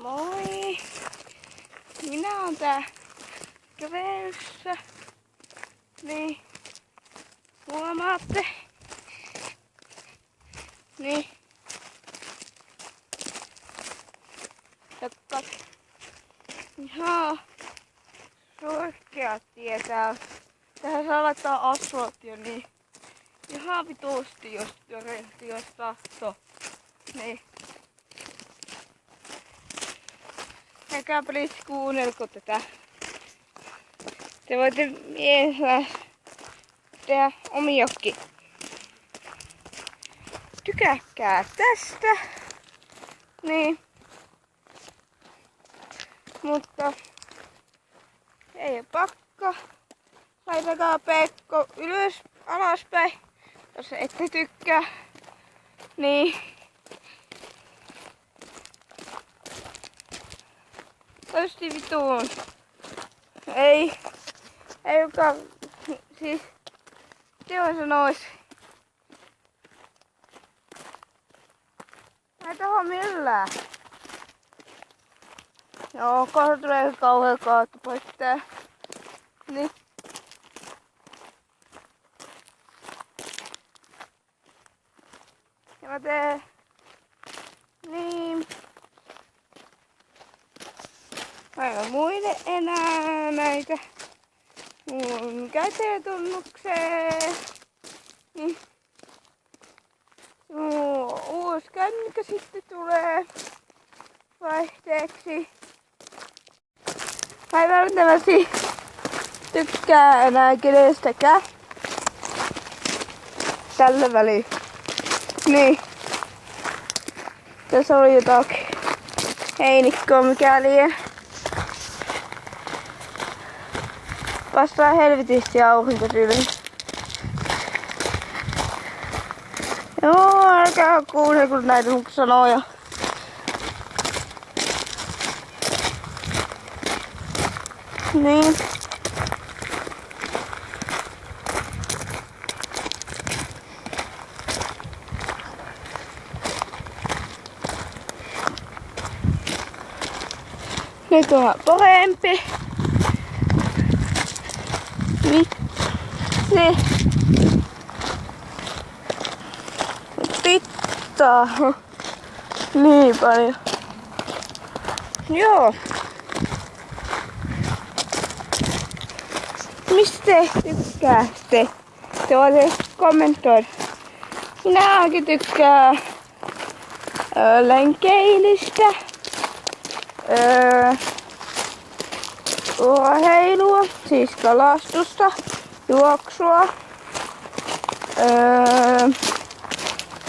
Moi! Minä oon tää kävelyssä. Niin. Huomaatte. Niin. Jotka ihan surkea tietää. Tähän saa laittaa asfalttia niin. Ihan vituusti jos tahtoo. Niin. Käykää please kuunnelko tätä. Te voitte mielellä tehdä omiakin. Tykäkkää tästä. Niin. Mutta ei oo pakko. Laitakaa Pekko ylös, alaspäin. Jos ette tykkää. Niin. Tosti vituun. Ei joka siis teon sanois. Ei tohon millään. Joo, kohta tulee kauhean kaattu pois tää. Niin. Ja mä teen niin. Mä en muille enää näitä mun käteetunnukseen. Niin. Mun uusi kännykkä sitten tulee vaihteeksi. Mä en välttämättä tykkää enää kenestäkään. Tällä väliin. Niin. Tässä oli jotakin heinikkoa mikäli. Pastaa helvetisti aurinkotyli. Joo, älkää kuule kun näitä mun sanoja. Niin. Nyt on parempi. Vitsi. Pitää. Niin paljon. Joo. Mistä te tykkäätte? Te voitte kommentoida. Minä ainakin tykkään lenkeilystä. Urheilua, siis kalastusta, juoksua.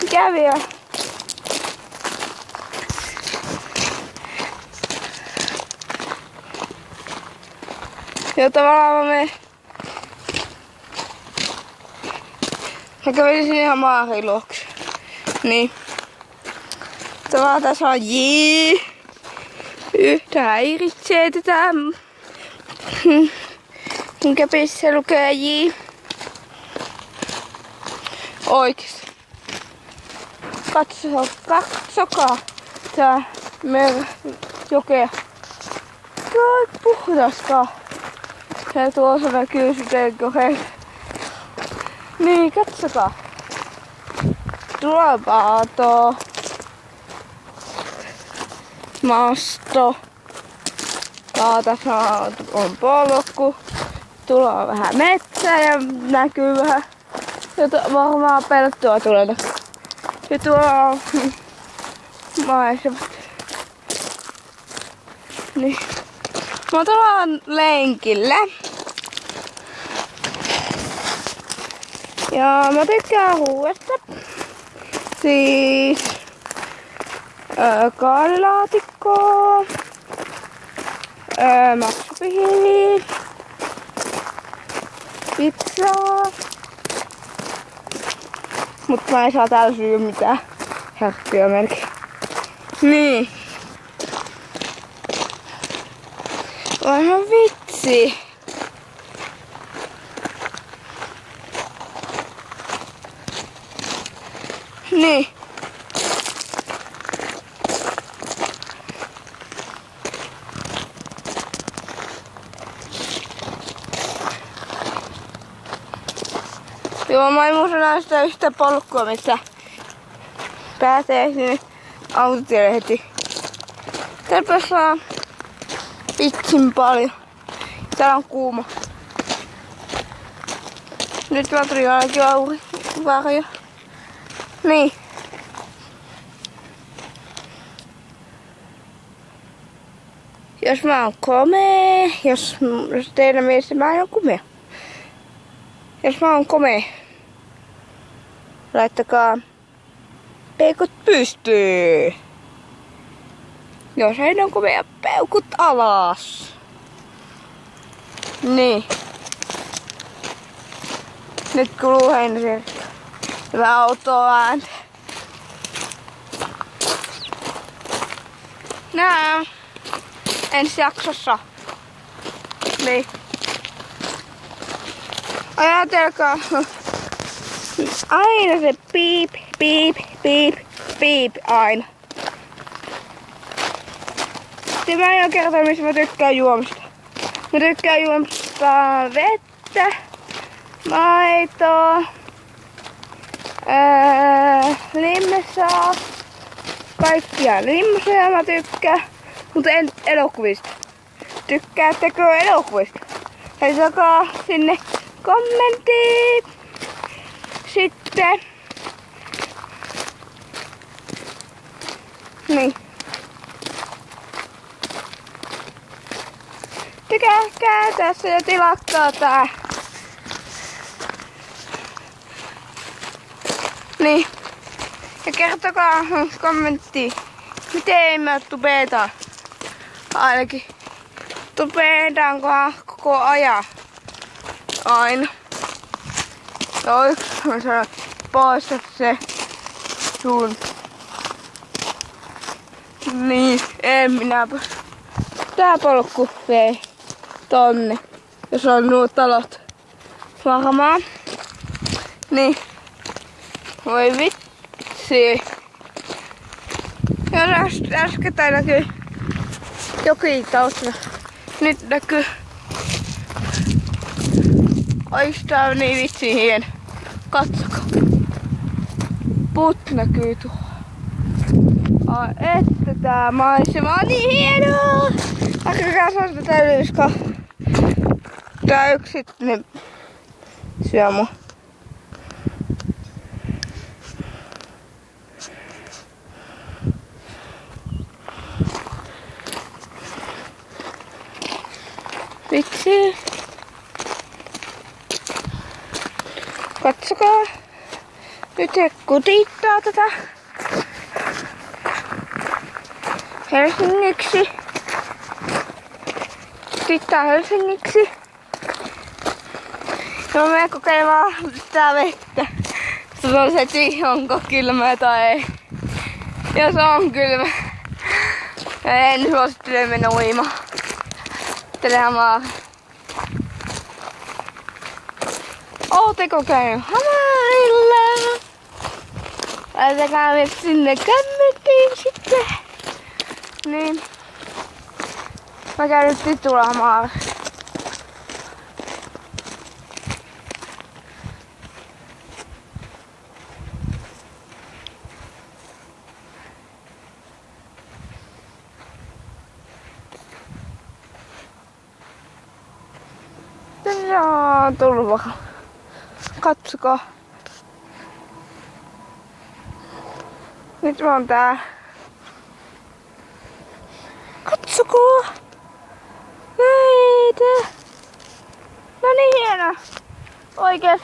Mikä vielä? Ja tavallaan mä kävelisin ihan maaheiluoksi. Niin. Tavallaan tässä on yhtä häiritsee tätä. Minkä pissä lukee J. Oikeesti. Katsokaa tää jokea. Tuo puhdaskaa. Ja tuossa näkyy sitten kohdalla. Niin, katsokaa. Tuopaato. Masto. Tässä on polku. Tuolla on vähän metsää ja näkyy vähän. Ja varmaan peltoa tulee. Ja tuolla on maisemat. Niin. Mä tullaan lenkillä. Ja mä tykkään ruuasta. Siis kaalilaatikkoa. Maksupihviä. Pizzaa. Mut mä en saa täällä syödä mitään härkkyä melkein. Niin. Onhan vitsi. Niin. Joo, mä en muista sitä yhtä polkua, missä pääsee sinne autotielle heti. Täällä on vitsin paljon. Täällä on kuuma. Nyt mä tulin ainakin varjo. Niin. Jos mä oon komea, jos teidän mielestä mä en oo komea. Jos mä oon komea, laittakaa peukut pystyyn. Jos en oo komea, peukut alas. Niin. Nyt kuluu heinäseltä. Hyvä autoa ääntä. Nää. Ensi jaksossa. Niin. Ajatelkaa. Aina se piip, piip, piip, piip aina. Sitten mä en oo kertoa, missä mä tykkään juomista. Mä tykkään juomista vettä, maitoa, limsaa, kaikkia limsoja mä tykkään, mutta en elokuvista. Tykkäättekö elokuvista? Laittakaa sinne kommenttiin. Sitten. Niin. Tykkääkää tässä ja tilatkaa tää. Niin. Ja kertokaa kommenttiin, miten mä tubetaan. Ainakin. Tubetaankohan koko ajan. Aina. No yksi mä sanon poistat se sun. Niin, en minä. Tää polku vei tonne, jos on nuo talot varmaan. Niin. Voi vitsi. Jos äsken näkyy joki taustalla. Nyt näkyy. Ois tää niin vitsi hieno. Katsokaa. Put näkyy tuolla. Ai että tää maisema on niin hienoa! Näkyykää sellaista täydellistä. Tää yksi sitten syö mua. Vitsi. Katsokaa. Nyt se kutittaa tätä Helsingiksi. Kutittaa Helsingiksi. Ja mä menen kokeilemaan tää vettä. Sanon heti, onko kylmää tai ei. Jos on kylmä, en suosittele mennä uimaan. Telehamaa. Ootteko käynyt Hamarilla? Laitakaa me sinne kommenttiin sitten. Niin. Mä käyn nyt Titulla Hamarilla. Tänne on tullut vaikka. Katsokaa. Nyt mä oon tää. Katsokaa. Näitä. No niin hieno. Oikeet.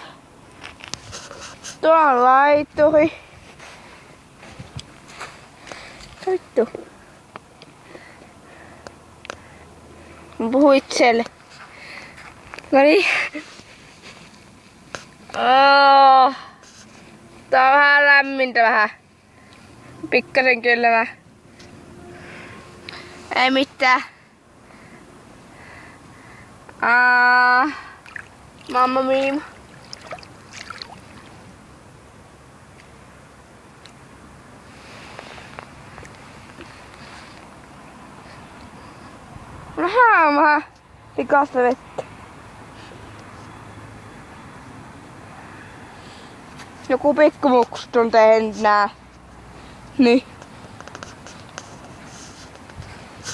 Tuolla on laitturi. Vittu. Mä puhun itselle. Noniin. Tää on vähän lämmintä vähän. Pikkasen kylmä. Ei mitään. Mamma mia. Vähän likasta vettä. joku pikkumuksut on tehnyt nää. Niin.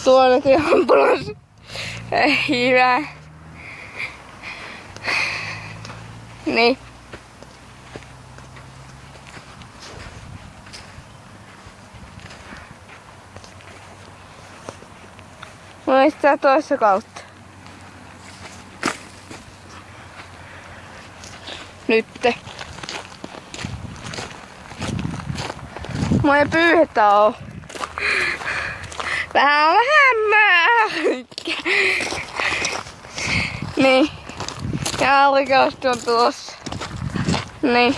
Tuollakin ambulas. Ei hyvä. Niin. Muistaa toista kautta. Nytte. Mua ei pyyhetä oo. Vähän märkä. Niin. Ja aurinkoista on tuossa. Niin.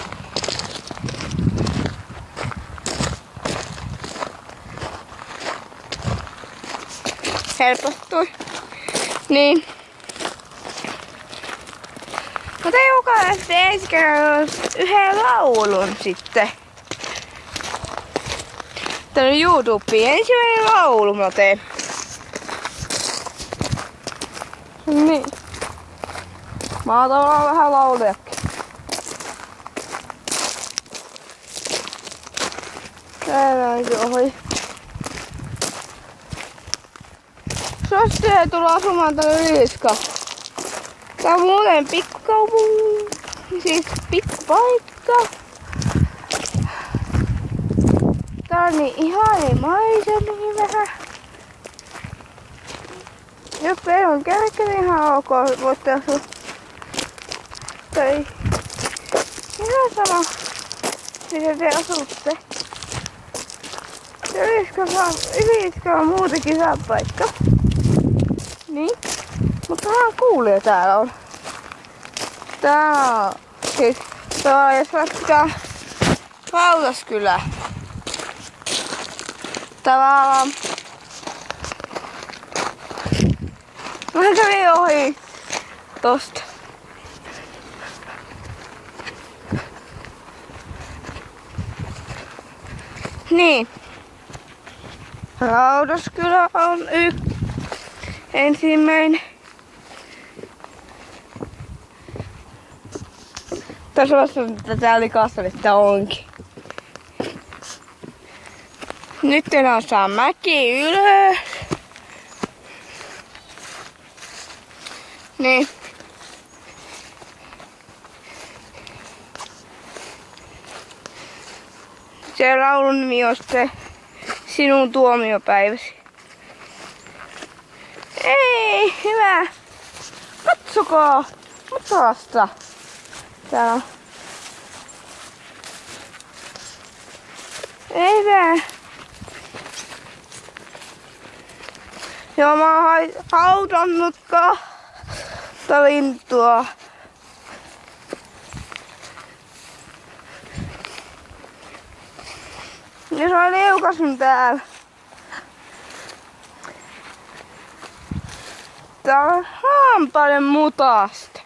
Helpottui. Niin. Mutta jokaisesti ensi kerralla yhden laulun sitten. Tänne YouTubeen ensimmäinen laulu mä teen. Niin. Mä oon tavallaan vähän laulujakin. Täällä onkin ohi. Suosittelen tulla asumaan tänne Yliskaan. Tää on muuten pikkukaupunki. Siis pikkupaikka. Tää on niin ihania maisemia vähän. Jos teillä on kärkkä, niin ihan ok. Voitte asua. Tai ihan sama, miten te asutte. Yliska on muutenkin hyvä paikka. Niin. Mutta vähän kuulee täällä on. Tää on siis jos lasketaan Rautaskylä. Tavallaan mä kävin ohi tosta. Niin. Rautaskylä on ensimmäinen. Tässä vasta tätä oli kasvetta onkin. Nyt nostaa mäki ylös. Niin. Se laulun nimi on sitten Sinun tuomiopäiväsi. Ei, hyvä. Katsokaa. Matasta. Täällä on. Ei hyvä. Joo, mä oon hautannut kahta lintua. Ja se on liukasin täällä. Täällä on paljon mutasta.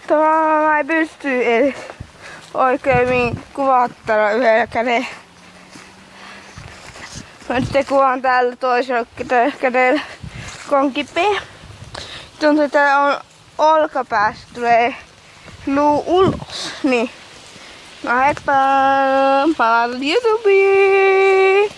Tavallaan mä ei pysty oikein kuvattuna yhdellä kädellä. Mä sitten kuvaan täällä toisella kädellä, kun on kipeä. Tuntuu, että täällä on olkapäästä tulee luu ulos. Niin. No heippa! Palaan YouTubeen!